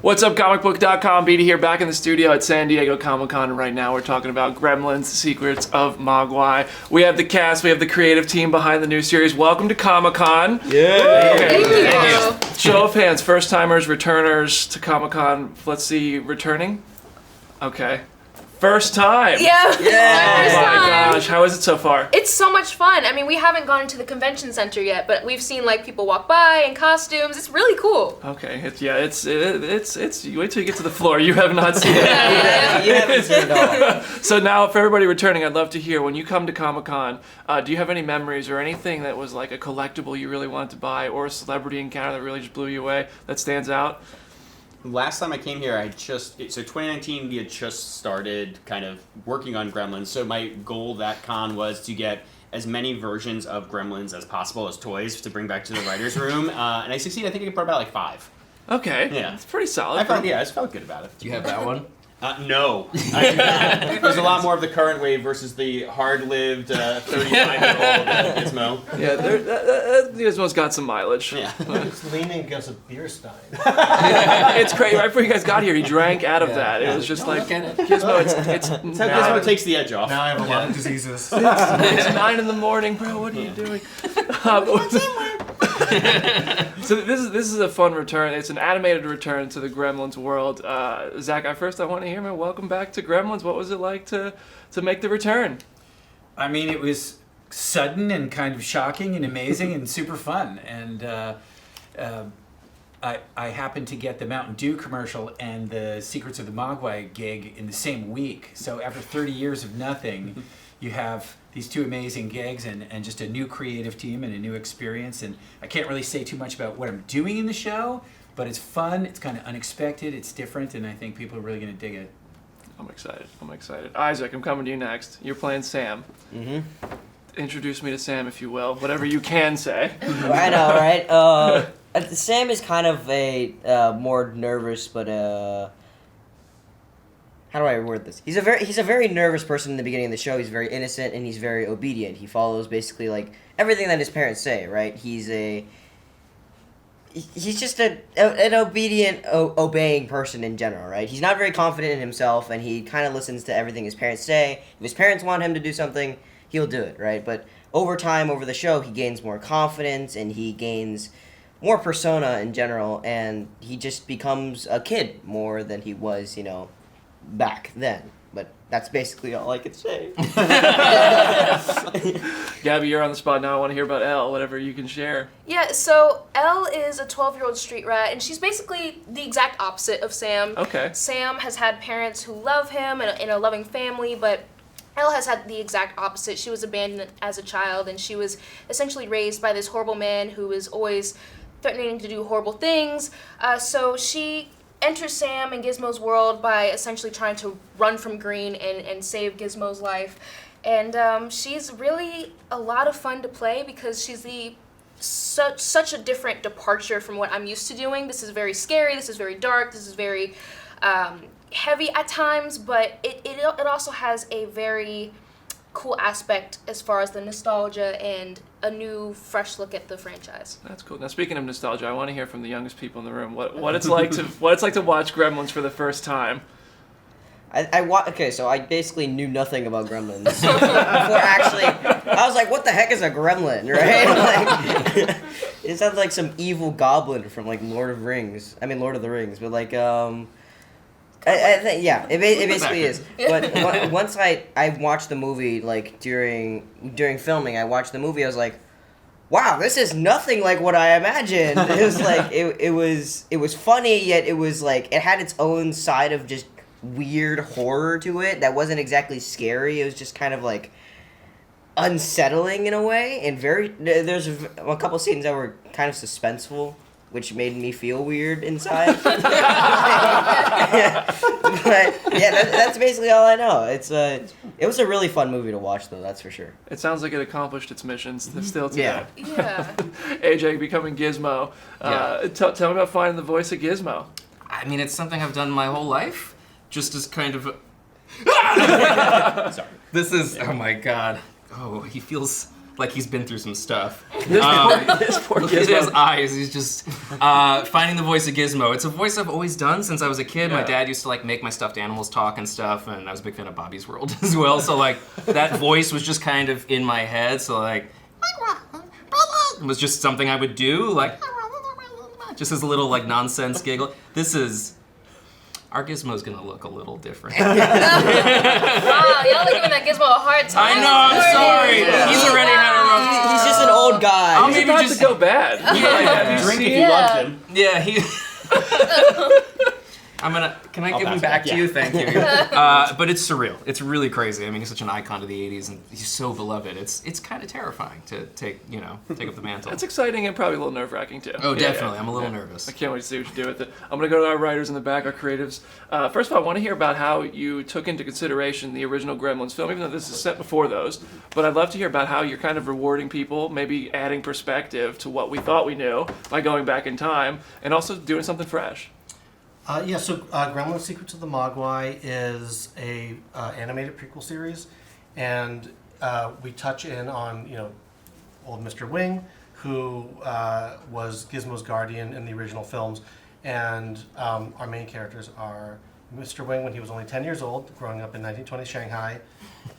What's up, Comicbook.com? Beatty here, back in the studio at San Diego Comic-Con, and right now we're talking about Gremlins, Secrets of Mogwai. We have the cast, we have the creative team behind the new series. Welcome to Comic-Con. Yeah! Thank you! Show of hands, first-timers, returners to Comic-Con. Let's see, returning? Okay. First time! Yeah! Oh my gosh, how is it so far? It's so much fun. I mean, we haven't gone into the convention center yet, but we've seen like people walk by in costumes. It's really cool. Okay, it's you wait till you get to the floor. You have not seen it. You haven't seen it all. So now, for everybody returning, I'd love to hear, when you come to Comic-Con, do you have any memories or anything that was like a collectible you really wanted to buy, or a celebrity encounter that really just blew you away that stands out? Last time I came here, so 2019, we had just started kind of working on Gremlins. So my goal that con was to get as many versions of Gremlins as possible as toys to bring back to the writer's room. And I succeeded. I think I brought about like 5. Okay. Yeah. It's pretty solid. I just felt good about it. Do you have that one? No. I do not. There's a lot more of the current wave versus the hard-lived 35-year-old Gizmo. Yeah, Gizmo's got some mileage. Yeah. It's leaning against a beer stein. It's crazy. Right before you guys got here, he drank out of that. It was just like, Gizmo, it's That's how Gizmo takes the edge off. Now I have a lot of diseases. It's 9 in the morning, bro. What are you doing? So this is a fun return. It's an animated return to the Gremlins world. Zach, I want to hear, man. Welcome back to Gremlins. What was it like to make the return? I mean, it was sudden and kind of shocking and amazing and super fun. And I happened to get the Mountain Dew commercial and the Secrets of the Mogwai gig in the same week. So after 30 years of nothing, you have these 2 amazing gigs and just a new creative team and a new experience. And I can't really say too much about what I'm doing in the show, but it's fun, it's kind of unexpected, it's different, and I think people are really going to dig it. I'm excited. Isaac, I'm coming to you next. You're playing Sam. Mm-hmm. Introduce me to Sam, if you will. Whatever you can say. I know, right? Sam is kind of a more nervous, but how do I word this? He's a very nervous person in the beginning of the show. He's very innocent and he's very obedient. He follows basically like everything that his parents say, right? He's just an obedient, obeying person in general, right? He's not very confident in himself, and he kind of listens to everything his parents say. If his parents want him to do something, he'll do it, right? But over time, over the show, he gains more confidence, and he gains more persona in general, and he just becomes a kid more than he was, back then. But that's basically all I could say. Gabby, you're on the spot now. I want to hear about Elle, whatever you can share. Yeah, so Elle is a 12-year-old street rat, and she's basically the exact opposite of Sam. Okay. Sam has had parents who love him and in a loving family, but Elle has had the exact opposite. She was abandoned as a child, and she was essentially raised by this horrible man who is always threatening to do horrible things. So she enters Sam and Gizmo's world by essentially trying to run from Green and save Gizmo's life. And she's really a lot of fun to play because she's such a different departure from what I'm used to doing. This is very scary, this is very dark, this is very heavy at times, but it also has a very cool aspect as far as the nostalgia and a new, fresh look at the franchise. That's cool. Now, speaking of nostalgia, I want to hear from the youngest people in the room what it's like to watch Gremlins for the first time. So I basically knew nothing about Gremlins before actually. I was like, "What the heck is a gremlin?" Right? Like, it sounds like some evil goblin from like Lord of the Rings, but like I think it basically is. But once I watched the movie, like during filming, I watched the movie. I was like, wow, this is nothing like what I imagined. It was like it was funny, yet it was like it had its own side of just weird horror to it that wasn't exactly scary. It was just kind of like unsettling in a way, and there's a couple scenes that were kind of suspenseful, which made me feel weird inside. But yeah, that's basically all I know. It was a really fun movie to watch, though. That's for sure. It sounds like it accomplished its missions still today. Yeah. AJ becoming Gizmo. Tell me about finding the voice of Gizmo. I mean, it's something I've done my whole life. Just as kind of... Sorry. This is... Oh, my God. Oh, he feels like he's been through some stuff. This poor Look at his Gizmo. eyes. He's just finding the voice of Gizmo. It's a voice I've always done since I was a kid. My Yeah. dad used to like make my stuffed animals talk and stuff, and I was a big fan of Bobby's World as well. So like that voice was just kind of in my head. So like it was just something I would do, like just as a little like nonsense giggle. Our Gizmo's gonna look a little different. Wow, y'all are giving that Gizmo a hard time. I know, I'm sorry. Yeah. He's already had a rough He's just an old guy. I'll He's maybe about just- to go bad. Yeah. You Drink see if you it? loved him. Yeah, he. Can I I'll give him pass back it, to yeah. you? Thank you. But it's surreal. It's really crazy. I mean, he's such an icon of the '80s, and he's so beloved. It's kind of terrifying to take up the mantle. That's exciting and probably a little nerve-wracking too. Oh, Yeah, definitely. yeah. I'm a little Yeah. nervous. I can't wait to see what you do with it. I'm going to go to our writers in the back, our creatives. First of all, I want to hear about how you took into consideration the original Gremlins film, even though this is set before those. But I'd love to hear about how you're kind of rewarding people, maybe adding perspective to what we thought we knew by going back in time, and also doing something fresh. Gremlins Secrets of the Mogwai is a animated prequel series, and we touch in on old Mr. Wing, who was Gizmo's guardian in the original films, and our main characters are Mr. Wing when he was only 10 years old, growing up in 1920 Shanghai,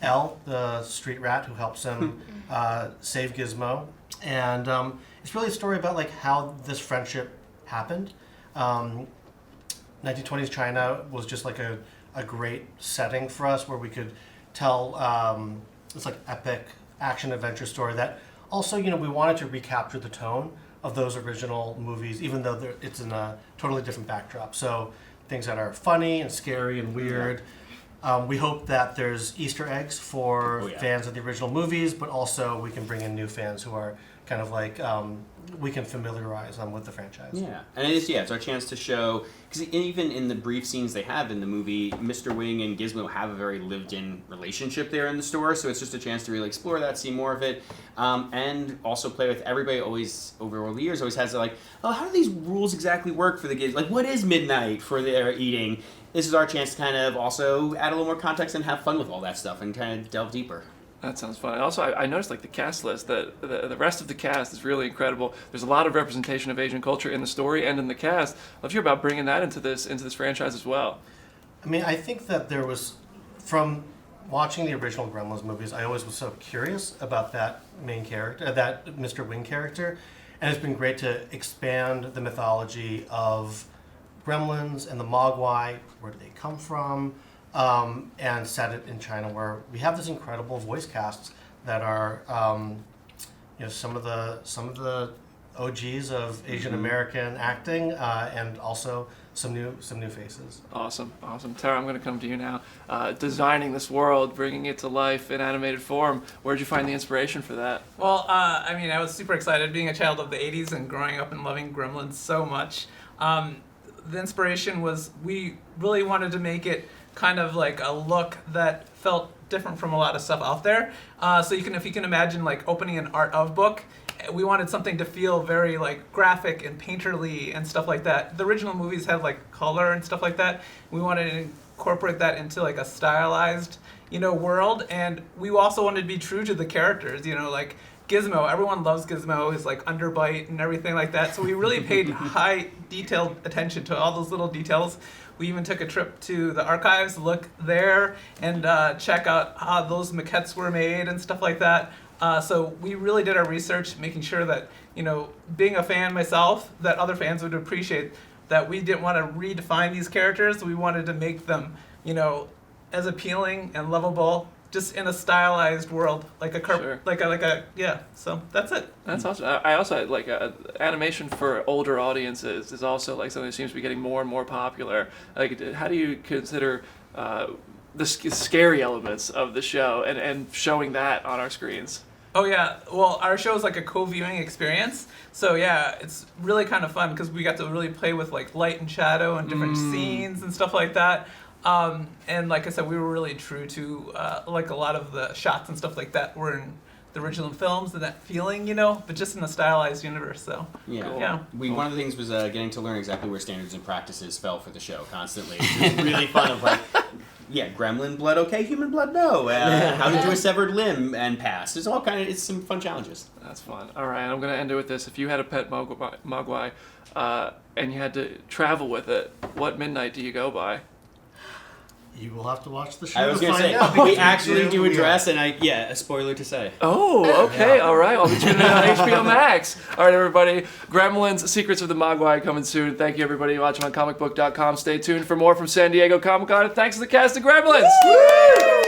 Elle, the street rat who helps him save Gizmo, and it's really a story about like how this friendship happened. 1920s China was just like a great setting for us where we could tell this like epic action adventure story that also we wanted to recapture the tone of those original movies, even though it's in a totally different backdrop. So things that are funny and scary and weird. We hope that there's Easter eggs for fans of the original movies, but also we can bring in new fans who are kind of like we can familiarize them with the franchise. Yeah, and it's our chance to show, because even in the brief scenes they have in the movie, Mr. Wing and Gizmo have a very lived-in relationship there in the store, so it's just a chance to really explore that, see more of it, and also play with everybody. Always over the years always has like, oh, how do these rules exactly work for the kids? Like, what is midnight for their eating? This is our chance to kind of also add a little more context and have fun with all that stuff and kind of delve deeper. That sounds fun. Also, I noticed like the cast list, that the rest of the cast is really incredible. There's a lot of representation of Asian culture in the story and in the cast. I'd love to hear about bringing that into this franchise as well. I mean, I think that there was, from watching the original Gremlins movies, I always was so curious about that main character, that Mr. Wing character, and it's been great to expand the mythology of Gremlins and the Mogwai. Where do they come from? And set it in China, where we have this incredible voice casts that are, some of the OGs of Asian American acting, and also some new faces. Awesome. Tara, I'm going to come to you now. Designing this world, bringing it to life in animated form. Where'd you find the inspiration for that? Well, I was super excited being a child of the 80s and growing up and loving Gremlins so much. The inspiration was we really wanted to make it kind of like a look that felt different from a lot of stuff out there. So if you can imagine like opening an art of book, we wanted something to feel very like graphic and painterly and stuff like that. The original movies had like color and stuff like that. We wanted to incorporate that into like a stylized, world, and we also wanted to be true to the characters, like Gizmo. Everyone loves Gizmo, his like underbite and everything like that. So we really paid high detailed attention to all those little details. We even took a trip to the archives, look there, and check out how those maquettes were made and stuff like that. So we really did our research, making sure that, being a fan myself, that other fans would appreciate that we didn't want to redefine these characters. We wanted to make them, as appealing and lovable, just in a stylized world, like a Sure. So that's it. That's awesome. I also like animation for older audiences is also like something that seems to be getting more and more popular. Like, how do you consider the scary elements of the show and showing that on our screens? Oh yeah, well our show is like a co-viewing experience, so yeah, it's really kind of fun because we got to really play with like light and shadow and different scenes and stuff like that. And like I said, we were really true to like a lot of the shots and stuff like that were in the original films and that feeling, but just in a stylized universe. So Yeah. Cool. yeah. One of the things was getting to learn exactly where standards and practices fell for the show constantly. It was really fun of like, yeah, gremlin blood okay, human blood no. How to do a severed limb and pass. It's all it's some fun challenges. That's fun. All right, I'm gonna end it with this. If you had a pet Mogwai, and you had to travel with it, what midnight do you go by? You will have to watch the show. I was to gonna find say out, we because actually do yeah. address, and a spoiler to say. Oh, okay, all right. I'll be tuning in on HBO Max. All right, everybody. Gremlins: Secrets of the Mogwai coming soon. Thank you, everybody, watching on Comicbook.com. Stay tuned for more from San Diego Comic-Con, and thanks to the cast of Gremlins. Woo!